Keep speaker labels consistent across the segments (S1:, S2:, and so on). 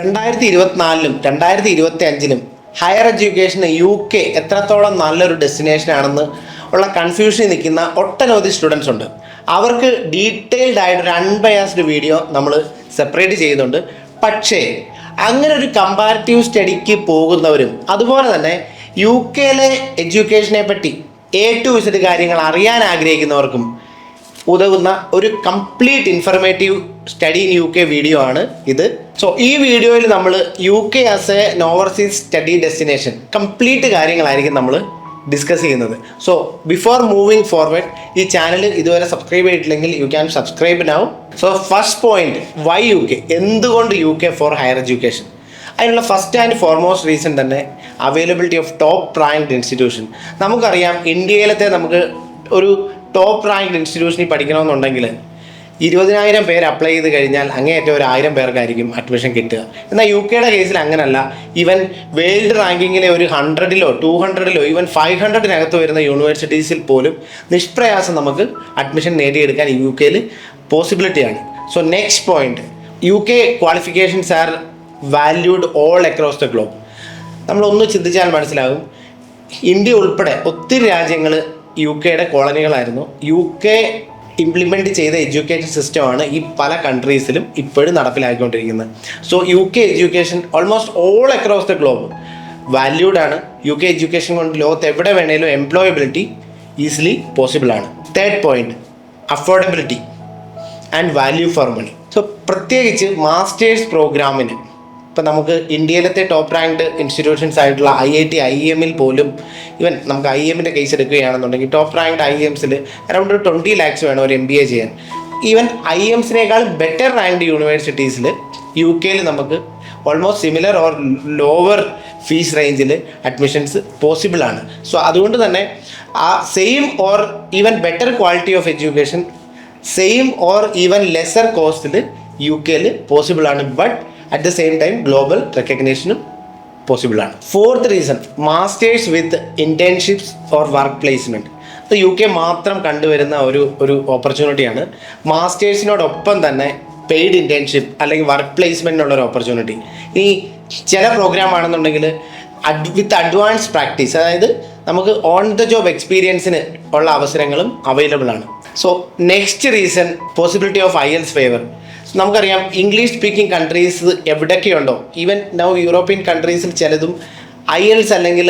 S1: 2024-ലും 2025-ലും higher എഡ്യൂക്കേഷന് UK എത്രത്തോളം നല്ലൊരു destination ആണെന്ന് ഉള്ള കൺഫ്യൂഷനിൽ നിൽക്കുന്ന ഒട്ടനവധി സ്റ്റുഡൻസ് ഉണ്ട്. അവർക്ക് ഡീറ്റെയിൽഡ് ആയിട്ടൊരു അൺബയാസ്ഡ് വീഡിയോ നമ്മൾ സെപ്പറേറ്റ് ചെയ്യുന്നുണ്ട്. പക്ഷേ അങ്ങനെ ഒരു കമ്പാരിറ്റീവ് സ്റ്റഡിക്ക് പോകുന്നവരും അതുപോലെ തന്നെ UK-ലെ എഡ്യൂക്കേഷനെ പറ്റി A to Z കാര്യങ്ങൾ അറിയാൻ ആഗ്രഹിക്കുന്നവർക്കും ഉതകുന്ന ഒരു complete informative study in UK video ആണ് ഇത്. സോ ഈ വീഡിയോയിൽ നമ്മൾ UK as a overseas study destination complete കാര്യങ്ങളായിരിക്കും നമ്മൾ ഡിസ്കസ് ചെയ്യുന്നത്. സോ ബിഫോർ മൂവിങ് ഫോർവേഡ്, ഈ ചാനൽ ഇതുവരെ സബ്സ്ക്രൈബ് ചെയ്തിട്ടില്ലെങ്കിൽ you can subscribe now. So first point, why UK? എന്തുകൊണ്ട് UK ഫോർ ഹയർ എഡ്യൂക്കേഷൻ? അതിനുള്ള ഫസ്റ്റ് ആൻഡ് ഫോർമോസ്റ്റ് റീസൺ തന്നെ availability of top ranked institution. നമുക്കറിയാം ഇന്ത്യയിലത്തെ നമുക്ക് ഒരു ടോപ്പ് റാങ്ക്ഡ് ഇൻസ്റ്റിറ്റ്യൂഷനിൽ പഠിക്കണമെന്നുണ്ടെങ്കിൽ 20,000 പേര് അപ്ലൈ ചെയ്ത് കഴിഞ്ഞാൽ അങ്ങേയറ്റം ഒരു 1,000 പേർക്കായിരിക്കും അഡ്മിഷൻ കിട്ടുക. എന്നാൽ UK-യുടെ കേസിൽ അങ്ങനല്ല. ഈവൻ വേൾഡ് റാങ്കിങ്ങിലെ ഒരു 100-ലോ 200-ലോ ഈവൻ 500-നകത്ത് വരുന്ന യൂണിവേഴ്സിറ്റീസിൽ പോലും നിഷ്പ്രയാസം നമുക്ക് അഡ്മിഷൻ നേടിയെടുക്കാൻ UK-ൽ പോസിബിലിറ്റിയാണ്. So next point, UK qualifications are valued all across the globe. നമ്മളൊന്ന് ചിന്തിച്ചാൽ മനസ്സിലാകും, ഇന്ത്യ ഉൾപ്പെടെ ഒത്തിരി രാജ്യങ്ങൾ UK-യുടെ കോളനികളായിരുന്നു. UK ഇംപ്ലിമെൻറ്റ് ചെയ്ത എഡ്യൂക്കേഷൻ സിസ്റ്റമാണ് ഈ പല കൺട്രീസിലും ഇപ്പോഴും നടപ്പിലാക്കിക്കൊണ്ടിരിക്കുന്നത്. So UK education almost all across the globe valued ആണ്. UK എഡ്യൂക്കേഷൻ കൊണ്ട് ലോകത്ത് എവിടെ വേണേലും എംപ്ലോയബിലിറ്റി ഈസിലി പോസിബിൾ ആണ്. Third point, affordability and value for money. So പ്രത്യേകിച്ച് മാസ്റ്റേഴ്സ് പ്രോഗ്രാമിന് ഇപ്പം നമുക്ക് ഇന്ത്യയിലത്തെ ടോപ്പ് റാങ്ക്ഡ് ഇൻസ്റ്റിറ്റ്യൂഷൻസ് ആയിട്ടുള്ള IIT IIM-ൽ പോലും, ഈവൻ നമുക്ക് IIM-ൻ്റെ കേസ് എടുക്കുകയാണെന്നുണ്ടെങ്കിൽ ടോപ്പ് റാങ്ക്ഡ് IIMs-ൽ അറൗണ്ട് 20 lakhs വേണം ഒരു MBA ചെയ്യാൻ. ഈവൻ IIMs-നേക്കാൾ ബെറ്റർ റാങ്ക്ഡ് യൂണിവേഴ്സിറ്റീസിൽ UK-ൽ നമുക്ക് almost similar or lower fees റേഞ്ചിൽ അഡ്മിഷൻസ് പോസിബിൾ ആണ്. സോ അതുകൊണ്ട് തന്നെ ആ same or even better quality of education same or even lesser കോസ്റ്റിൽ UK-ൽ പോസിബിൾ ആണ്. But at the same time global റെക്കഗ്നേഷനും പോസിബിൾ ആണ്. Fourth reason, masters with internships or work placement. അത് UK മാത്രം കണ്ടുവരുന്ന ഒരു ഓപ്പർച്യൂണിറ്റിയാണ്. മാസ്റ്റേഴ്സിനോടൊപ്പം തന്നെ പെയ്ഡ് ഇൻറ്റേൺഷിപ്പ് അല്ലെങ്കിൽ വർക്ക് പ്ലേസ്മെൻറ്റിനുള്ളൊരു ഓപ്പർച്യൂണിറ്റി. ഈ ചില പ്രോഗ്രാം ആണെന്നുണ്ടെങ്കിൽ വിത്ത് അഡ്വാൻസ് പ്രാക്ടീസ്, അതായത് നമുക്ക് ഓൺ ദ ജോബ് എക്സ്പീരിയൻസിന് ഉള്ള അവസരങ്ങളും അവൈലബിൾ ആണ്. So next reason, possibility of IELTS waiver. നമുക്കറിയാം ഇംഗ്ലീഷ് സ്പീക്കിംഗ് കൺട്രീസ് എവിടെയൊക്കെയുണ്ടോ, ഈവൻ നൗ യൂറോപ്യൻ കൺട്രീസിൽ ചിലതും IELTS അല്ലെങ്കിൽ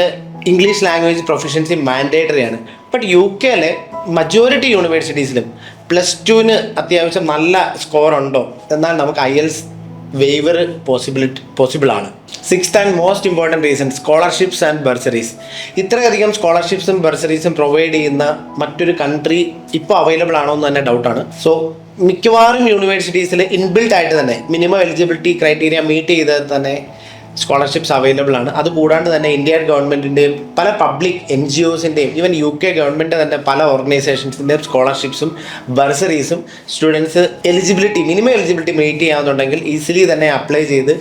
S1: ഇംഗ്ലീഷ് ലാംഗ്വേജ് പ്രൊഫഷൻസി മാൻഡേറ്ററി ആണ്. ബട്ട് UK-ലെ മജോറിറ്റി യൂണിവേഴ്സിറ്റീസിലും +2-ന് അത്യാവശ്യം നല്ല സ്കോർ ഉണ്ടോ എന്നാൽ നമുക്ക് IELTS വേവർ പോസിബിൾ ആണ്. Sixth and most important reason, scholarships and bursaries. ഇത്രയധികം സ്കോളർഷിപ്സും ബർസറീസും പ്രൊവൈഡ് ചെയ്യുന്ന മറ്റൊരു കൺട്രി ഇപ്പോൾ അവൈലബിൾ ആണോ എന്ന് തന്നെ ഡൗട്ടാണ്. സോ മിക്കവാറും യൂണിവേഴ്സിറ്റീസിൽ ഇൻബിൽട്ട് ആയിട്ട് തന്നെ മിനിമം എലിജിബിലിറ്റി ക്രൈറ്റീരിയ മീറ്റ് ചെയ്ത് തന്നെ സ്കോളർഷിപ്സ് അവൈലബിൾ ആണ്. അതുകൂടാണ്ട് തന്നെ ഇന്ത്യൻ ഗവൺമെൻറ്റിൻ്റെയും പല പബ്ലിക് NGOസിൻ്റെയും ഈവൻ UK ഗവൺമെൻറ് തന്നെ പല ഓർഗനൈസേഷൻസിൻ്റെയും സ്കോളർഷിപ്സും ബർസറീസും സ്റ്റുഡൻസ് മിനിമം എലിജിബിലിറ്റി മീറ്റ് ചെയ്യാവുന്നുണ്ടെങ്കിൽ ഈസിലി തന്നെ അപ്ലൈ ചെയ്ത്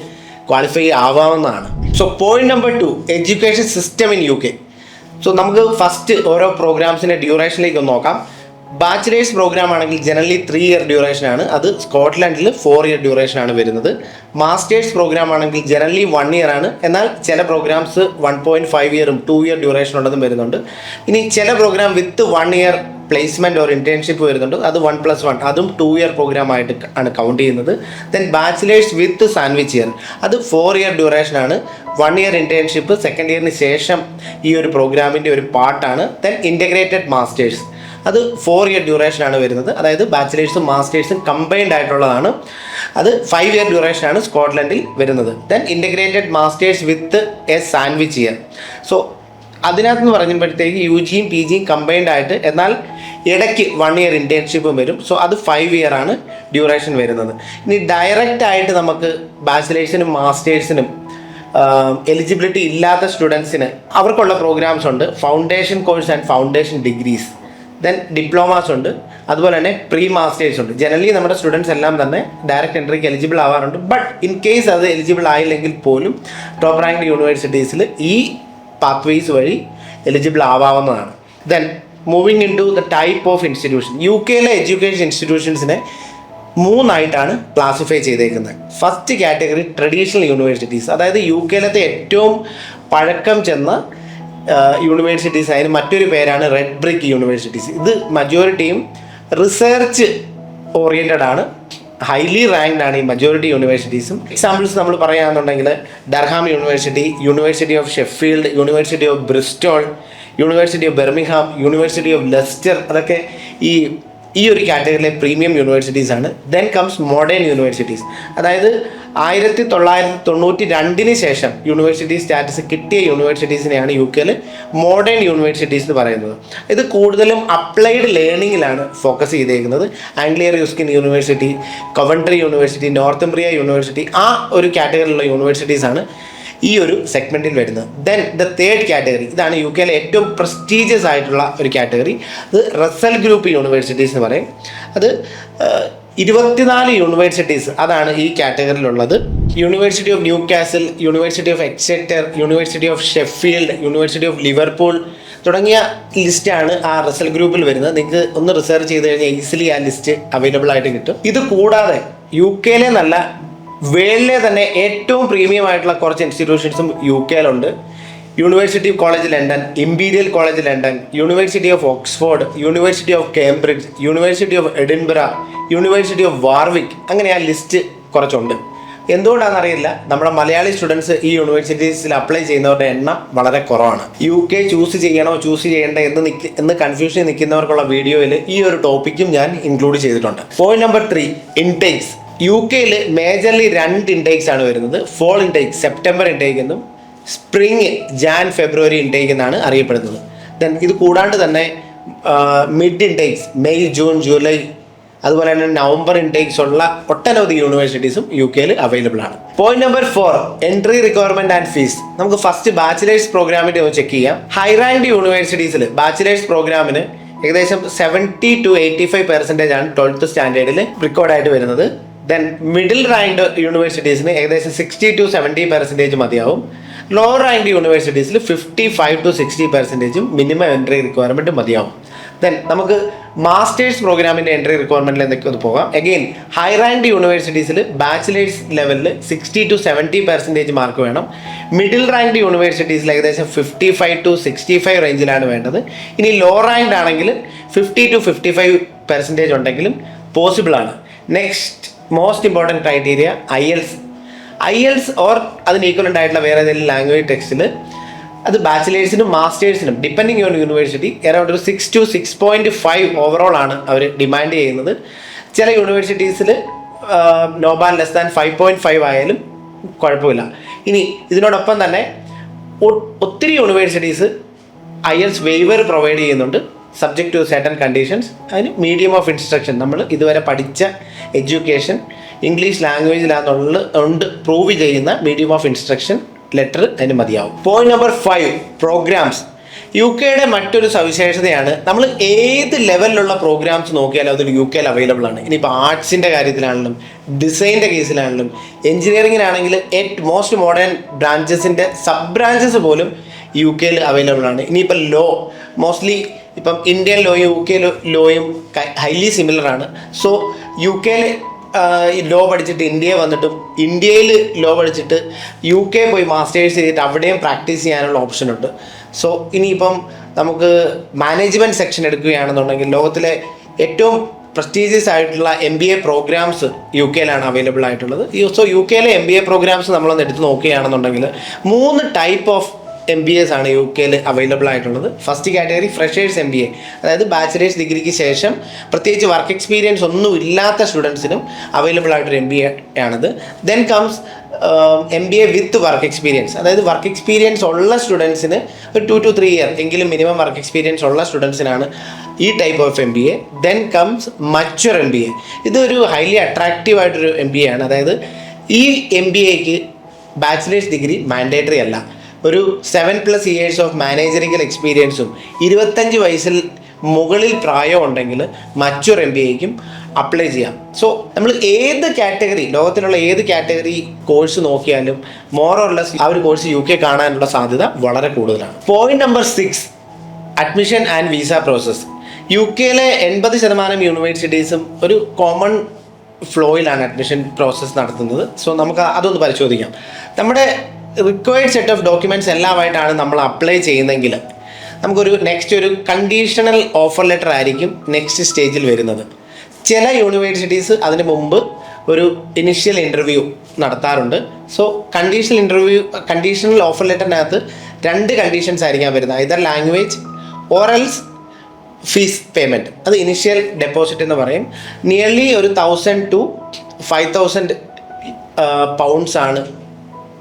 S1: ക്വാളിഫൈ ആവാവുന്നതാണ്. So point number 2, education system in UK. So നമുക്ക് ഫസ്റ്റ് ഓരോ പ്രോഗ്രാംസിൻ്റെ ഡ്യൂറേഷനിലേക്ക് ഒന്ന് നോക്കാം. ബാച്ചിലേഴ്സ് പ്രോഗ്രാം ആണെങ്കിൽ ജനറലി 3 year ഡ്യൂറേഷനാണ്. അത് സ്കോട്ട്ലൻഡിൽ 4 year ഡ്യൂറേഷനാണ് വരുന്നത്. മാസ്റ്റേഴ്സ് പ്രോഗ്രാം ആണെങ്കിൽ ജനറലി 1 year ആണ്. എന്നാൽ ചില പ്രോഗ്രാംസ് 1.5 yearഉം 2 year ഡ്യൂറേഷൻ ഉള്ളതും വരുന്നുണ്ട്. ഇനി ചില program with 1 year placement or internship വരുന്നുണ്ട്. അത് 1+1, അതും 2 year പ്രോഗ്രാം ആയിട്ട് ആണ് കൗണ്ട് ചെയ്യുന്നത്. ദെൻ ബാച്ചിലേഴ്സ് വിത്ത് സാൻഡ്വിച്ച് ഇയർ, അത് 4 year ഡ്യൂറേഷനാണ്. 1 year ഇൻറ്റേൺഷിപ്പ് സെക്കൻഡ് ഇയറിന് ശേഷം ഈ ഒരു പ്രോഗ്രാമിൻ്റെ ഒരു പാർട്ടാണ്. ദെൻ ഇൻ്റഗ്രേറ്റഡ് മാസ്റ്റേഴ്സ്, അത് 4 year ഡ്യൂറേഷനാണ് വരുന്നത്. അതായത് ബാച്ചിലേഴ്സും മാസ്റ്റേഴ്സും കമ്പൈൻഡ് ആയിട്ടുള്ളതാണ്. അത് 5 year ഡ്യൂറേഷനാണ് സ്കോട്ട്ലൻഡിൽ വരുന്നത്. Then integrated masters with a sandwich year. So അതിനകത്ത് പറയുമ്പോഴത്തേക്ക് UGയും PGയും കമ്പൈൻഡ് ആയിട്ട്, എന്നാൽ ഇടയ്ക്ക് 1 year ഇൻറ്റേൺഷിപ്പും വരും. സോ അത് 5 year ആണ് ഡ്യൂറേഷൻ വരുന്നത്. ഇനി ഡയറക്റ്റ് ആയിട്ട് നമുക്ക് ബാച്ചിലേഴ്സിനും മാസ്റ്റേഴ്സിനും എലിജിബിലിറ്റി ഇല്ലാത്ത സ്റ്റുഡൻസിന് അവർക്കുള്ള പ്രോഗ്രാംസ് ഉണ്ട്. Foundation course and foundation degrees, then diplomas ഉണ്ട്, അതുപോലെ തന്നെ പ്രീ മാസ്റ്റേഴ്സ് ഉണ്ട്. ജനറലി നമ്മുടെ സ്റ്റുഡൻസ് എല്ലാം തന്നെ ഡയറക്റ്റ് എൻട്രിക്ക് എലിജിബിൾ ആവാറുണ്ട്. ബട്ട് ഇൻ കേസ് അത് എലിജിബിൾ ആയില്ലെങ്കിൽ പോലും ടോപ്പ് റാങ്ക്ഡ് യൂണിവേഴ്സിറ്റീസിൽ ഈ പാത്വേസ് വഴി എലിജിബിൾ ആവാവുന്നതാണ്. Then moving in to the type of institution. UK-ലെ എഡ്യൂക്കേഷൻ ഇൻസ്റ്റിറ്റ്യൂഷൻസിനെ മൂന്നായിട്ടാണ് ക്ലാസിഫൈ ചെയ്തേക്കുന്നത്. ഫസ്റ്റ് കാറ്റഗറി ട്രഡീഷണൽ യൂണിവേഴ്സിറ്റീസ്, അതായത് യു കെയിലത്തെ ഏറ്റവും പഴക്കം ചെന്ന യൂണിവേഴ്സിറ്റീസ്. അതിന് മറ്റൊരു പേരാണ് റെഡ് ബ്രിക്ക് യൂണിവേഴ്സിറ്റീസ്. ഇത് മജോറിറ്റിയും റിസർച്ച് ഓറിയൻറ്റഡ് ആണ്, ഹൈലി റാങ്ക്ഡ് ആണ് ഈ മജോറിറ്റി യൂണിവേഴ്സിറ്റീസും. എക്സാമ്പിൾസ് നമ്മൾ പറയുകയാണെന്നുണ്ടെങ്കിൽ Durham university, university of Sheffield, university of Bristol, university of Birmingham, university of Leicester, അതൊക്കെ ഈ ഒരു കാറ്റഗറിയിലെ പ്രീമിയം യൂണിവേഴ്സിറ്റീസ് ആണ്. ദെൻ കംസ് മോഡേൺ യൂണിവേഴ്സിറ്റീസ്, അതായത് 1992 ശേഷം യൂണിവേഴ്സിറ്റി സ്റ്റാറ്റസ് കിട്ടിയ യൂണിവേഴ്സിറ്റീസിനെയാണ് യു കെയിൽ മോഡേൺ യൂണിവേഴ്സിറ്റീസ് എന്ന് പറയുന്നത്. ഇത് കൂടുതലും അപ്ലൈഡ് ലേണിങ്ങിലാണ് ഫോക്കസ് ചെയ്തേക്കുന്നത്. Anglia Ruskin university, Coventry university, Northumbria university, ആ ഒരു കാറ്റഗറിയിലുള്ള യൂണിവേഴ്സിറ്റീസാണ് ഈ ഒരു സെഗ്മെൻറ്റിൽ വരുന്നത്. ദെൻ ദ തേർഡ് കാറ്റഗറി, ഇതാണ് യു കെയിലെ ഏറ്റവും പ്രസ്റ്റീജിയസ് ആയിട്ടുള്ള ഒരു കാറ്റഗറി. അത് റസൽ ഗ്രൂപ്പ് യൂണിവേഴ്സിറ്റീസ് എന്ന് പറയും. അത് 24 യൂണിവേഴ്സിറ്റീസ് അതാണ് ഈ കാറ്റഗറിയിലുള്ളത്. University of Newcastle, university of Exeter, university of Sheffield, university of Liverpool തുടങ്ങിയ ലിസ്റ്റാണ് ആ റിസൽ ഗ്രൂപ്പിൽ വരുന്നത്. നിങ്ങൾക്ക് ഒന്ന് റിസർച്ച് ചെയ്ത് കഴിഞ്ഞാൽ ഈസിലി ആ ലിസ്റ്റ് അവൈലബിൾ ആയിട്ട് കിട്ടും. ഇത് കൂടാതെ യു കെയിലെ നല്ല വേൾഡിലെ തന്നെ ഏറ്റവും പ്രീമിയം ആയിട്ടുള്ള കുറച്ച് ഇൻസ്റ്റിറ്റ്യൂഷൻസും യു കെയിലുണ്ട്. University college London, imperial college London, university of Oxford, university of Cambridge, university of Edinburgh, university of Warwick, അങ്ങനെ ആ ലിസ്റ്റ് കുറച്ചുണ്ട്. എന്തുകൊണ്ടാണെന്നറിയില്ല, നമ്മുടെ മലയാളി സ്റ്റുഡൻസ് ഈ യൂണിവേഴ്സിറ്റീസിൽ അപ്ലൈ ചെയ്യുന്നവരുടെ എണ്ണം വളരെ കുറവാണ്. യു കെ ചൂസ് ചെയ്യണോ ചൂസ് ചെയ്യേണ്ട എന്ന് കൺഫ്യൂഷനിൽ നിൽക്കുന്നവർക്കുള്ള വീഡിയോയിൽ ഈ ഒരു ടോപ്പിക്കും ഞാൻ ഇൻക്ലൂഡ് ചെയ്തിട്ടുണ്ട്. Point number 3, intakes. യു കെയിൽ മേജർലി 2 ഇൻടേക്സ് ആണ് വരുന്നത്. ഫോൾ ഇൻടേക്ക്, സെപ്റ്റംബർ ഇൻടേക്ക് എന്നും സ്പ്രിങ് ജാൻ ഫെബ്രുവരി ഇൻടേക്ക് എന്നാണ് അറിയപ്പെടുന്നത്. ദെൻ ഇത് കൂടാണ്ട് തന്നെ mid intakes, May June July, അതുപോലെ തന്നെ നവംബർ ഇൻടേക്സ് ഉള്ള ഒട്ടനവധി യൂണിവേഴ്സിറ്റീസും യു കെയിൽ അവൈലബിൾ ആണ്. Point number 4, entry requirement and fees. നമുക്ക് ഫസ്റ്റ് ബാച്ചിലേഴ്സ് പ്രോഗ്രാമിന്റെ ഒന്ന് ചെക്ക് ചെയ്യാം. ഹൈ റാങ്ക്ഡ് യൂണിവേഴ്സിറ്റീസിൽ ബാച്ചിലേഴ്സ് പ്രോഗ്രാമിന് ഏകദേശം 70 to 85% ആണ് 12th സ്റ്റാൻഡേർഡിൽ റെക്കോർഡായിട്ട് വരുന്നത്. ദെൻ മിഡിൽ റാങ്ക്ഡ് യൂണിവേഴ്സിറ്റീസിന് ഏകദേശം 60 to 70% മതിയാവും. ലോ റാങ്ക്ഡ് യൂണിവേഴ്സിറ്റീസിൽ 55 to 60% മിനിമം എൻട്രി റിക്വയർമെൻറ്റ് മതിയാവും. ദെൻ നമുക്ക് മാസ്റ്റേഴ്സ് പ്രോഗ്രാമിൻ്റെ എൻട്രി റിക്വയർമെൻറ്റിൽ എന്തൊക്കെ ഒന്ന് പോകാം. അഗെയിൻ ഹൈ റാങ്ക്ഡ് യൂണിവേഴ്സിറ്റീസിൽ ബാച്ചിലേഴ്സ് ലെവലിൽ 60 to 70% മാർക്ക് വേണം. മിഡിൽ റാങ്ക്ഡ് യൂണിവേഴ്സിറ്റീസിൽ ഏകദേശം 55 to 65 റേഞ്ചിലാണ് വേണ്ടത്. ഇനി ലോ റാങ്ക്ഡ് ആണെങ്കിൽ 50 to 55% ഉണ്ടെങ്കിലും പോസിബിൾ ആണ്. Next most important criteria IELTS or അതിന് ഈക്വലൻ്റ് ആയിട്ടുള്ള വേറെ ഏതെങ്കിലും ലാംഗ്വേജ് ടെക്സ്റ്റിൽ അത് ബാച്ചിലേഴ്സിനും മാസ്റ്റേഴ്സിനും ഡിപ്പെൻഡിങ് ഓൺ യൂണിവേഴ്സിറ്റി അറൗണ്ട് ഒരു 6 to 6.5 ഓവറോൾ ആണ് അവർ ഡിമാൻഡ് ചെയ്യുന്നത്. ചില യൂണിവേഴ്സിറ്റീസിൽ നോബാൻ ലെസ് ദാൻ 5.5 ആയാലും കുഴപ്പമില്ല. ഇനി ഇതിനോടൊപ്പം തന്നെ ഒത്തിരി യൂണിവേഴ്സിറ്റീസ് IELTS വെയ്വർ പ്രൊവൈഡ് ചെയ്യുന്നുണ്ട്, സബ്ജക്ട് ടു സർട്ടൻ കണ്ടീഷൻസ്. അതിന് മീഡിയം ഓഫ് ഇൻസ്ട്രക്ഷൻ, നമ്മൾ ഇതുവരെ പഠിച്ച എഡ്യൂക്കേഷൻ ഇംഗ്ലീഷ് ലാംഗ്വേജിലാണെന്നുണ്ട് പ്രൂവ് ചെയ്യുന്ന മീഡിയം ഓഫ് ഇൻസ്ട്രക്ഷൻ ലെറ്റർ അതിന് മതിയാവും. Point number 5, programmes. യു കെയുടെ മറ്റൊരു സവിശേഷതയാണ് നമ്മൾ ഏത് ലെവലിലുള്ള പ്രോഗ്രാംസ് നോക്കിയാലും അതിൽ യു കെയിൽ അവൈലബിൾ ആണ്. ഇനിയിപ്പോൾ ആർട്സിൻ്റെ കാര്യത്തിലാണെങ്കിലും ഡിസൈൻ്റെ കേസിലാണെങ്കിലും എഞ്ചിനീയറിങ്ങിനാണെങ്കിൽ മോസ്റ്റ് മോഡേൺ ബ്രാഞ്ചസിൻ്റെ സബ് ബ്രാഞ്ചസ് പോലും യു കെയിൽ അവൈലബിൾ ആണ്. ഇനിയിപ്പോൾ ലോ, മോസ്റ്റ്ലി ഇപ്പം ഇന്ത്യൻ ലോയും യു കെ ലോയും ഹൈലി സിമിലർ ആണ്. സോ യു കെയിൽ ലോ പഠിച്ചിട്ട് ഇന്ത്യയിൽ വന്നിട്ടും ഇന്ത്യയിൽ ലോ പഠിച്ചിട്ട് യു കെ പോയി മാസ്റ്റേഴ്സ് ചെയ്തിട്ട് അവിടെയും പ്രാക്ടീസ് ചെയ്യാനുള്ള ഓപ്ഷൻ ഉണ്ട്. സോ ഇനിയിപ്പം നമുക്ക് മാനേജ്മെൻറ്റ് സെക്ഷൻ എടുക്കുകയാണെന്നുണ്ടെങ്കിൽ ലോകത്തിലെ ഏറ്റവും പ്രസ്റ്റീജിയസ് ആയിട്ടുള്ള MBA പ്രോഗ്രാംസ് യു കെയിലാണ് അവൈലബിൾ ആയിട്ടുള്ളത്. സോ യു കെയിലെ MBA പ്രോഗ്രാംസ് നമ്മളൊന്ന് എടുത്ത് നോക്കുകയാണെന്നുണ്ടെങ്കിൽ 3 ടൈപ്പ് ഓഫ് MBAs ആണ് യു കെയിൽ അവൈലബിൾ ആയിട്ടുള്ളത്. ഫസ്റ്റ് കാറ്റഗറി ഫ്രഷേഴ്സ് MBA, അതായത് ബാച്ചിലേഴ്സ് ഡിഗ്രിക്ക് ശേഷം പ്രത്യേകിച്ച് വർക്ക് എക്സ്പീരിയൻസ് ഒന്നും ഇല്ലാത്ത സ്റ്റുഡൻസിനും അവൈലബിൾ ആയിട്ടൊരു MBA ആണിത്. ദെൻ കംസ് MBA വിത്ത് വർക്ക് എക്സ്പീരിയൻസ്, അതായത് വർക്ക് എക്സ്പീരിയൻസ് ഉള്ള സ്റ്റുഡൻസിന് ഒരു 2 to 3 ഇയർ എങ്കിലും മിനിമം വർക്ക് എക്സ്പീരിയൻസ് ഉള്ള സ്റ്റുഡൻസിനാണ് ഈ type of MBA. Then comes mature MBA. ഇതൊരു ഹൈലി അട്രാക്റ്റീവ് ആയിട്ടൊരു MBA ആണ്. അതായത് ഈ MBAക്ക് ബാച്ചിലേഴ്സ് ഡിഗ്രി മാൻഡേറ്ററി അല്ല. ഒരു 7+ years ഓഫ് മാനേജറിക്കൽ എക്സ്പീരിയൻസും 25 വയസ്സിൽ മുകളിൽ പ്രായം ഉണ്ടെങ്കിൽ മച്വർ MBAക്കും അപ്ലൈ ചെയ്യാം. സോ നമ്മൾ ഏത് കാറ്റഗറി, ലോകത്തിലുള്ള ഏത് കാറ്റഗറി കോഴ്സ് നോക്കിയാലും മോർ ഓർ ലെസ് ആ ഒരു കോഴ്സ് യു കെ കാണാനുള്ള സാധ്യത വളരെ കൂടുതലാണ്. Point number 6, admission and visa process. U കെയിലെ 80% യൂണിവേഴ്സിറ്റീസും ഒരു കോമൺ ഫ്ലോയിലാണ് അഡ്മിഷൻ പ്രോസസ്സ് നടത്തുന്നത്. സോ നമുക്ക് അതൊന്ന് പരിശോധിക്കാം. നമ്മുടെ റിക്വയർഡ് സെറ്റ് ഓഫ് ഡോക്യുമെൻറ്റ്സ് എല്ലാമായിട്ടാണ് നമ്മൾ അപ്ലൈ ചെയ്യുന്നതെങ്കിൽ നമുക്കൊരു നെക്സ്റ്റ് ഒരു കണ്ടീഷണൽ ഓഫർ ലെറ്റർ ആയിരിക്കും നെക്സ്റ്റ് സ്റ്റേജിൽ വരുന്നത്. ചില യൂണിവേഴ്സിറ്റീസ് അതിന് മുമ്പ് ഒരു ഇനിഷ്യൽ ഇൻ്റർവ്യൂ നടത്താറുണ്ട്. സോ കണ്ടീഷണൽ ഓഫർ ലെറ്ററിനകത്ത് 2 കണ്ടീഷൻസ് ആയിരിക്കാം വരുന്നത്. Either language or else fees payment. അത് ഇനിഷ്യൽ ഡെപ്പോസിറ്റ് എന്ന് പറയും. നിയർലി ഒരു 1000 to 5000 പൗണ്ട്സ് ആണ്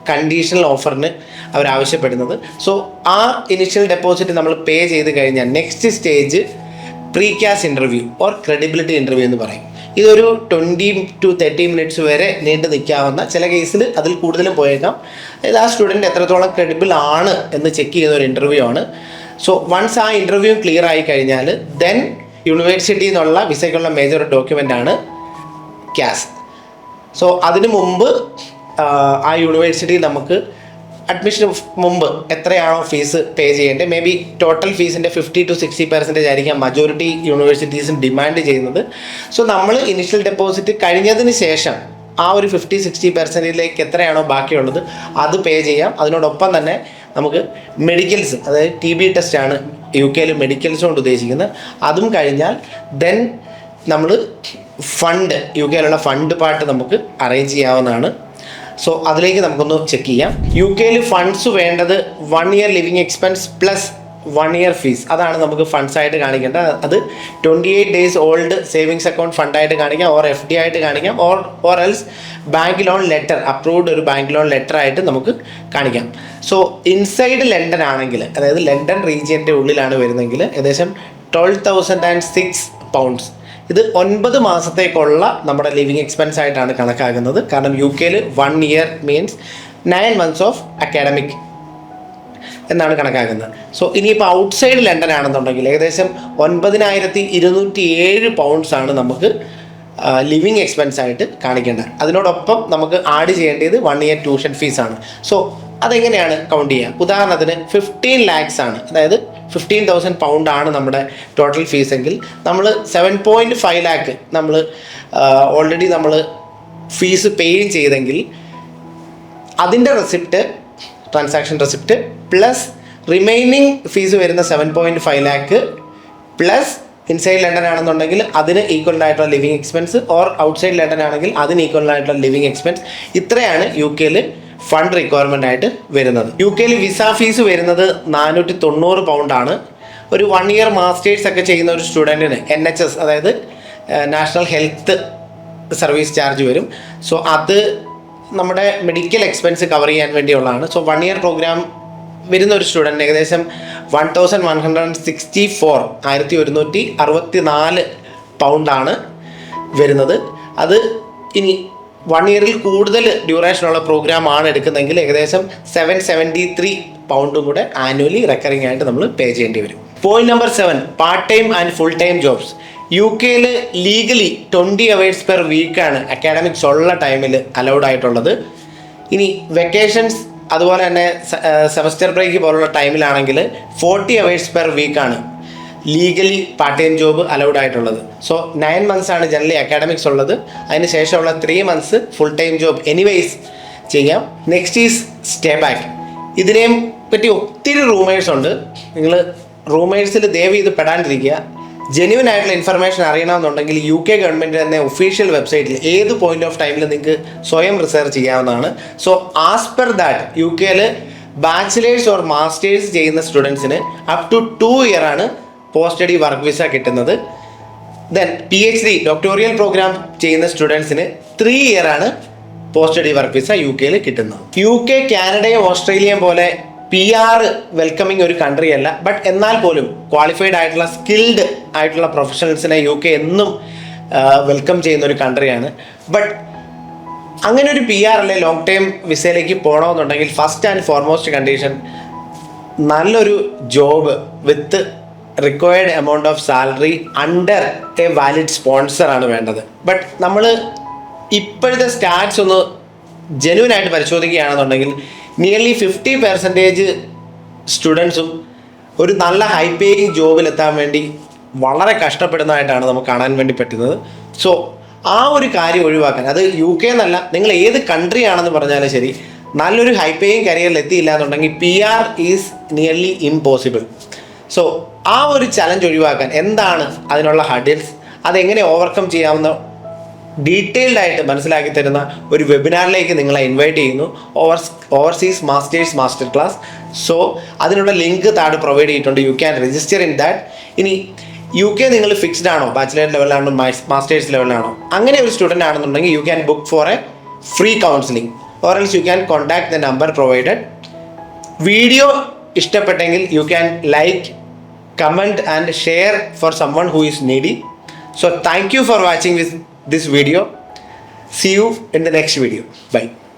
S1: കണ്ടീഷണൽ ഓഫറിന് അവർ ആവശ്യപ്പെടുന്നത്. സോ ആ ഇനിഷ്യൽ ഡെപ്പോസിറ്റ് നമ്മൾ പേ ചെയ്ത് കഴിഞ്ഞാൽ next stage pre CAS interview or credibility interview എന്ന് പറയും. ഇതൊരു 20 to 30 മിനിറ്റ്സ് വരെ നീണ്ടു നിൽക്കാവുന്ന, ചില കേസിൽ അതിൽ കൂടുതലും പോയേക്കാം. അതായത് ആ സ്റ്റുഡൻറ്റ് എത്രത്തോളം ക്രെഡിബിൾ ആണ് എന്ന് ചെക്ക് ചെയ്യുന്ന ഒരു ഇൻ്റർവ്യൂ ആണ്. സോ വൺസ് ആ ഇൻ്റർവ്യൂ ക്ലിയർ ആയി കഴിഞ്ഞാൽ ദെൻ യൂണിവേഴ്സിറ്റിയിൽ നിന്നുള്ള വിസയ്ക്കുള്ള മേജർ ഡോക്യുമെൻ്റ് ആണ് ക്യാസ്. സോ അതിന് മുമ്പ് ആ യൂണിവേഴ്സിറ്റി നമുക്ക് അഡ്മിഷന് മുമ്പ് എത്രയാണോ ഫീസ് പേ ചെയ്യേണ്ടത്, മേ ബി ടോട്ടൽ ഫീസിൻ്റെ 50 to 60% ആയിരിക്കാം മജോറിറ്റി യൂണിവേഴ്സിറ്റീസും ഡിമാൻഡ് ചെയ്യുന്നത്. സോ നമ്മൾ ഇനിഷ്യൽ ഡെപ്പോസിറ്റ് കഴിഞ്ഞതിന് ശേഷം ആ ഒരു 50-60% എത്രയാണോ ബാക്കിയുള്ളത് അത് പേ ചെയ്യാം. അതിനോടൊപ്പം തന്നെ നമുക്ക് മെഡിക്കൽസ്, അതായത് TB ടെസ്റ്റാണ് UK മെഡിക്കൽസ് കൊണ്ട് ഉദ്ദേശിക്കുന്നത്, അതും കഴിഞ്ഞാൽ ദെൻ നമ്മൾ ഫണ്ട് UK ഫണ്ട് പാർട്ട് നമുക്ക് അറേഞ്ച് ചെയ്യാവുന്നതാണ്. സോ അതിലേക്ക് നമുക്കൊന്ന് ചെക്ക് ചെയ്യാം. UK ഫണ്ട്സ് വേണ്ടത് 1 year living expense plus 1 year fees. അതാണ് നമുക്ക് ഫണ്ട്സ് ആയിട്ട് കാണിക്കേണ്ടത്. അത് 28 days ഓൾഡ് സേവിങ്സ് അക്കൗണ്ട് ഫണ്ടായിട്ട് കാണിക്കാം, ഓർ FD ആയിട്ട് കാണിക്കാം, or else bank loan letter, approved ഒരു ബാങ്ക് ലോൺ ലെറ്റർ ആയിട്ട് നമുക്ക് കാണിക്കാം. സോ ഇൻസൈഡ് ലണ്ടൻ ആണെങ്കിൽ, അതായത് ലണ്ടൻ റീജിയൻ്റെ ഉള്ളിലാണ് വരുന്നതെങ്കിൽ ഏകദേശം 12,006 പൗണ്ട്സ്. ഇത് 9 മാസത്തേക്കുള്ള നമ്മുടെ ലിവിങ് എക്സ്പെൻസ് ആയിട്ടാണ് കണക്കാക്കുന്നത്. കാരണം UK 1 year means 9 months of academic എന്നാണ് കണക്കാക്കുന്നത്. സോ ഇനിയിപ്പോൾ ഔട്ട്സൈഡ് ലണ്ടൻ ആണെന്നുണ്ടെങ്കിൽ ഏകദേശം 9,207 പൗണ്ട്സ് ആണ് നമുക്ക് ലിവിങ് എക്സ്പെൻസ് ആയിട്ട് കാണിക്കേണ്ടത്. അതിനോടൊപ്പം നമുക്ക് ആഡ് ചെയ്യേണ്ടത് 1 year ട്യൂഷൻ ഫീസാണ്. സോ അതെങ്ങനെയാണ് കൗണ്ട് ചെയ്യുക? ഉദാഹരണത്തിന് 15 lakhs ആണ്, അതായത് 15,000 pound ആണ് നമ്മുടെ ടോട്ടൽ ഫീസ് എങ്കിൽ നമ്മൾ 7.5 lakh നമ്മൾ ഓൾറെഡി നമ്മൾ ഫീസ് പേയും ചെയ്തെങ്കിൽ അതിൻ്റെ receipt, transaction receipt plus remaining fees വരുന്ന 7.5 lakh പ്ലസ് ഇൻസൈഡ് ലണ്ടൻ ആണെന്നുണ്ടെങ്കിൽ അതിന് ഈക്വൽ ആയിട്ടുള്ള living expense, or outside London ആണെങ്കിൽ അതിന് ഈക്വൽ ആയിട്ടുള്ള ലിവിങ് എക്സ്പെൻസ്. ഇത്രയാണ് UK ഫണ്ട് റിക്വയർമെൻ്റ് ആയിട്ട് വരുന്നത്. UK വിസ ഫീസ് വരുന്നത് 490 pound ആണ്. ഒരു 1 year മാസ്റ്റേഴ്സ് ഒക്കെ ചെയ്യുന്ന ഒരു സ്റ്റുഡൻറ്റിന് NHS, അതായത് നാഷണൽ ഹെൽത്ത് സർവീസ് ചാർജ് വരും. സോ അത് നമ്മുടെ മെഡിക്കൽ എക്സ്പെൻസ് കവർ ചെയ്യാൻ വേണ്ടിയുള്ളതാണ്. സോ 1 year പ്രോഗ്രാം വരുന്ന ഒരു സ്റ്റുഡൻറ്റ് ഏകദേശം 1164 പൗണ്ടാണ് വരുന്നത്. അത് ഇനി 1 year കൂടുതൽ ഡ്യൂറേഷനുള്ള പ്രോഗ്രാമാണ് എടുക്കുന്നതെങ്കിൽ ഏകദേശം 773 പൗണ്ടും കൂടെ ആനുവലി റെക്കറിംഗ് ആയിട്ട് നമ്മൾ പേ ചെയ്യേണ്ടി വരും. Point number 7, part time and full time jobs. UK legally 20 hours per വീക്കാണ് അക്കാഡമിക്സ് ഉള്ള ടൈമിൽ അലൗഡ് ആയിട്ടുള്ളത്. ഇനി വെക്കേഷൻസ് അതുപോലെ തന്നെ സെമസ്റ്റർ ബ്രേക്ക് പോലുള്ള ടൈമിലാണെങ്കിൽ 40 hours പെർ വീക്കാണ് legally part time job allowed ആയിട്ടുള്ളത്. സോ 9 months ആണ് ജനറലി അക്കാഡമിക്സ് ഉള്ളത്. അതിന് ശേഷമുള്ള 3 months full time job anyways ചെയ്യാം. Next is stay back. ഇതിനെയും പറ്റി ഒത്തിരി റൂമേഴ്സ് ഉണ്ട്. നിങ്ങൾ റൂമേഴ്സിൽ ദയവ് ഇത് പെടാണ്ടിരിക്കുക. ജെന്യുവൻ ആയിട്ടുള്ള ഇൻഫർമേഷൻ അറിയണമെന്നുണ്ടെങ്കിൽ UK ഗവൺമെൻറ് തന്നെ ഒഫീഷ്യൽ വെബ്സൈറ്റിൽ ഏത് പോയിന്റ് ഓഫ് ടൈമിൽ നിങ്ങൾക്ക് സ്വയം റിസർച്ച് ചെയ്യാവുന്നതാണ്. So as per that UK bachelors or masters ചെയ്യുന്ന സ്റ്റുഡൻസിന് അപ് ടു 2 year ആണ് പോസ്റ്റ് സ്റ്റഡി വർക്ക് വിസ കിട്ടുന്നത്. ദെൻ PhD ഡോക്ടോറിയൽ പ്രോഗ്രാം ചെയ്യുന്ന സ്റ്റുഡൻസിന് 3 year ആണ് post study work visa UK കിട്ടുന്നത്. UK കാനഡയും ഓസ്ട്രേലിയയും പോലെ PR വെൽക്കമിങ് ഒരു കൺട്രി അല്ല. ബട്ട് എന്നാൽ പോലും ക്വാളിഫൈഡ് ആയിട്ടുള്ള സ്കിൽഡ് ആയിട്ടുള്ള പ്രൊഫഷണൽസിനെ UK എന്നും വെൽക്കം ചെയ്യുന്ന ഒരു കൺട്രിയാണ്. ബട്ട് അങ്ങനെ ഒരു PR അല്ലെ ലോങ് ടൈം വിസയിലേക്ക് പോകണമെന്നുണ്ടെങ്കിൽ ഫസ്റ്റ് ആൻഡ് ഫോർമോസ്റ്റ് കണ്ടീഷൻ നല്ലൊരു job with required amount of salary under A valid sponsor ആണ് വേണ്ടത്. ബട്ട് നമ്മൾ ഇപ്പോഴത്തെ സ്റ്റാറ്റ്സ് ഒന്ന് ജെന്യുവൻ ആയിട്ട് പരിശോധിക്കുകയാണെന്നുണ്ടെങ്കിൽ നിയർലി 50% സ്റ്റുഡൻസും ഒരു നല്ല ഹൈ പേയിങ് ജോബിലെത്താൻ വേണ്ടി വളരെ കഷ്ടപ്പെടുന്നതായിട്ടാണ് നമുക്ക് കാണാൻ വേണ്ടി പറ്റുന്നത്. സോ ആ ഒരു കാര്യം ഒഴിവാക്കാൻ, അത് UK എന്നല്ല, നിങ്ങൾ ഏത് കൺട്രി ആണെന്ന് പറഞ്ഞാലും ശരി, നല്ലൊരു ഹൈ പേയിങ് കരിയറിൽ എത്തിയില്ല എന്നുണ്ടെങ്കിൽ PR is nearly impossible. So ആ ഒരു ചലഞ്ച് ഒഴിവാക്കാൻ എന്താണ് അതിനുള്ള ഹഡിൽസ്, അതെങ്ങനെ ഓവർകം ചെയ്യാവുന്ന ഡീറ്റെയിൽഡ് ആയിട്ട് മനസ്സിലാക്കി തരുന്ന ഒരു വെബിനാറിലേക്ക് നിങ്ങളെ ഇൻവൈറ്റ് ചെയ്യുന്നു, overseas masters master class. So അതിനുള്ള ലിങ്ക് താഴെ പ്രൊവൈഡ് ചെയ്തിട്ടുണ്ട്. You can register in that. ഇനി UK നിങ്ങൾ ഫിക്സ്ഡ് ആണോ, ബാച്ചിലർ ലെവലാണോ മാസ്റ്റേഴ്സ് ലെവലാണോ, അങ്ങനെ ഒരു സ്റ്റുഡൻ്റ് ആണെന്നുണ്ടെങ്കിൽ you can book for a free counselling or else you can contact the number provided. Video ഇഷ്ടപ്പെട്ടെങ്കിൽ you can like, comment and share for someone who is needy. So thank you for watching this video. See you in the next video. Bye.